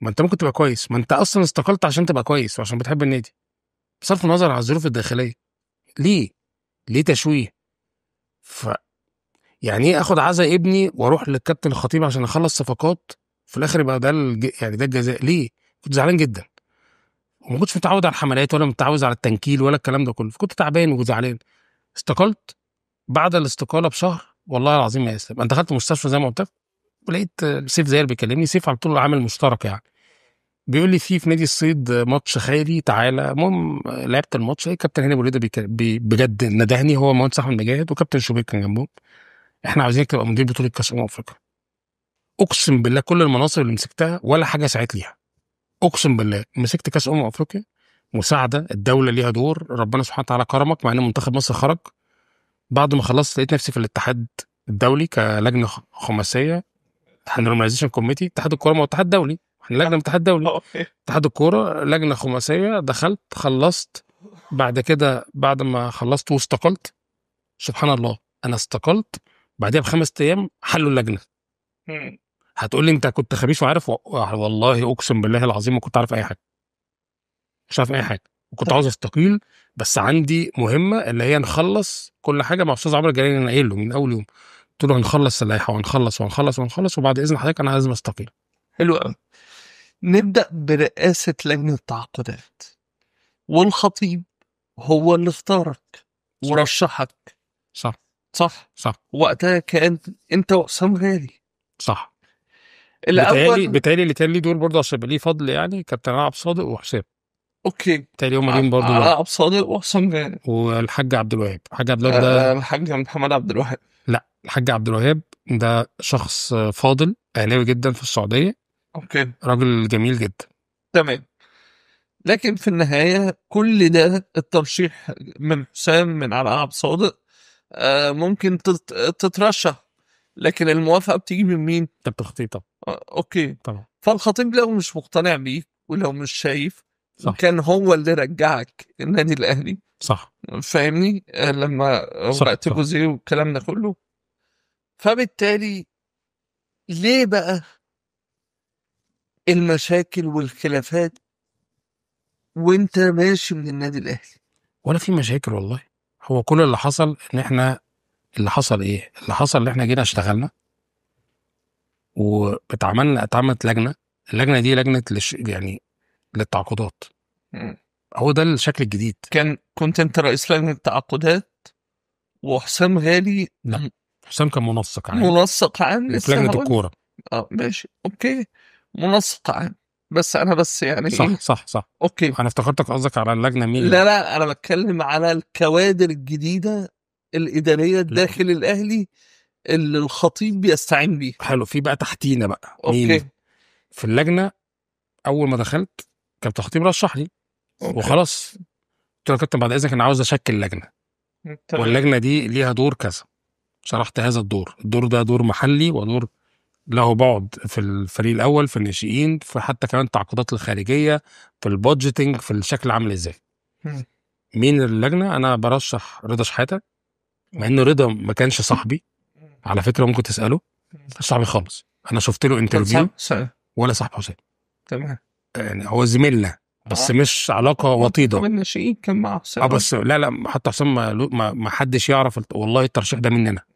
ما انت ممكن تبقى كويس، ما انت اصلا استقلت عشان تبقى كويس وعشان بتحب النادي، بصرف النظر عن الظروف الداخليه. ليه؟ ليه تشويه؟ ف يعني ايه اخد عزا ابني واروح للكابتن الخطيب عشان اخلص صفقات، في الاخر يبقى ده يعني ده الجزاء؟ ليه؟ كنت زعلان جدا، وما كنتش متعود على الحملات ولا متعود على التنكيل ولا الكلام ده كله، فكنت تعبان وزعلان. استقلت. بعد الاستقاله بشهر والله العظيم ما يسلم، انا دخلت مستشفى زي ما قلت لك، ولقيت سيف زاهر بيكلمني. سيف على طول عامل مشترك يعني، بيقول لي في نادي الصيد ماتش خيري تعالى. المهم لعبت الماتش. ايه كابتن هاني ابو ريده بجد ندهني، هو مهندس احمد مجاهد وكابتن شوبير كان جنبهم. احنا عايزينك تبقى مدير بطوله كاس افريقيا. اقسم بالله كل المناصب اللي مسكتها ولا حاجه ساعت ليها. اقسم بالله مسكت كاس افريقيا مساعده، الدوله ليها دور، ربنا سبحانه وتعالى كرمك، مع ان منتخب مصر خرج. بعد ما خلصت لقيت نفسي في الاتحاد الدولي كلجنه خماسيه، نورماليزيشن كوميتي، اتحاد الكوره ما اتحاد دولي، احنا لجنه من اتحاد دولي. اتحاد الكوره لجنه خماسيه، دخلت خلصت. بعد كده بعد ما خلصت واستقلت، سبحان الله انا استقلت بعدها بخمس ايام حلوا اللجنه. هتقول لي انت كنت خبيث وعارف والله اقسم بالله العظيم ما كنت عارف اي حاجه، مش عارف اي حاجه، وكنت عاوز استقيل. بس عندي مهمه اللي هي نخلص كل حاجه مع استاذ عمرو الجلالي. انا قايل له من اول يوم، قلت له هنخلص اللائحه وهنخلص وبعد اذن حضرتك انا لازم استقيل. حلو قوي. نبدأ برئاسة لجنة التعاقدات، والخطيب هو اللي اختارك ورشحك، صح صح؟ وقتها كان انت وحسام غالي. صح. الاول بتهيألي اللي كان ليه دور برضه عشان يبقى ليه فضل يعني كابتن عبد صادق وحسام. اوكي، بتهيألي هم ليهم برضه على دور. عبد صادق وحسام غالي. والحاج عبد الوهاب، الحاج عبد الوهاب ده الحاج محمد عبد الوهاب. لا، الحاج عبد الوهاب ده شخص فاضل اهلاوي جدا في السعوديه، اوكي راجل جميل جدا. تمام. لكن في النهاية كل ده الترشيح من حسام من على عبد صادق ممكن تترشح، لكن الموافقة بتيجي من مين؟ كابتن خطيب طبعا. اوكي. طبعا فالخطيب لو مش مقتنع بيك ولو مش شايف، صح وكان هو اللي رجعك النادي الاهلي، صح فاهمني؟ لما صح وقت صح. جوزيه والكلام ده كله، فبالتالي ليه بقى المشاكل والخلافات وانت ماشي من النادي الاهلي؟ ولا في مشاكل والله. هو كل اللي حصل ان احنا، اللي حصل ايه؟ اللي حصل ان احنا جينا اشتغلنا اتعملت لجنه. اللجنه دي لجنه يعني للتعاقدات. مم. هو ده الشكل الجديد. كنت انت رئيس لجنة التعاقدات، وحسام غالي لا، حسام كان منسق عام منسق عام. في لسه لجنه هقول. الكوره. ماشي اوكي، منسق عام. بس يعني صح ايه؟ صح صح. اوكي. انا افتكرتك قصدك على اللجنه مين لا انا بتكلم على الكوادر الجديدة الإدارية داخل الأهلي اللي الخطيب بيستعين بيه. حلو. في بقى تحتينا بقى اوكي مين في اللجنه؟ اول ما دخلت كابتن خطيب رشح لي وخلاص. قلت له يا كابتن بعد اذنك انا عاوز اشكل لجنه، تمام. واللجنه دي ليها دور كذا. شرحت هذا الدور ده دور محلي ودور له بعد في الفريق الاول، في الناشئين، في حتى كمان التعاقدات الخارجيه، في البادجيتنج، في الشكل عامل ازاي. مم. مين اللجنه؟ انا برشح رضا شحاته، مع ان رضا ما كانش صاحبي على فكره، ممكن تساله، مش صاحبي خالص. انا شفت له انترفيو ولا صاحب حسين. تمام. يعني هو زميلنا بس مش علاقه وطيده. من الناشئين كان مع حسام. بس لا حتى حسام ما حدش يعرف والله الترشيح ده مننا.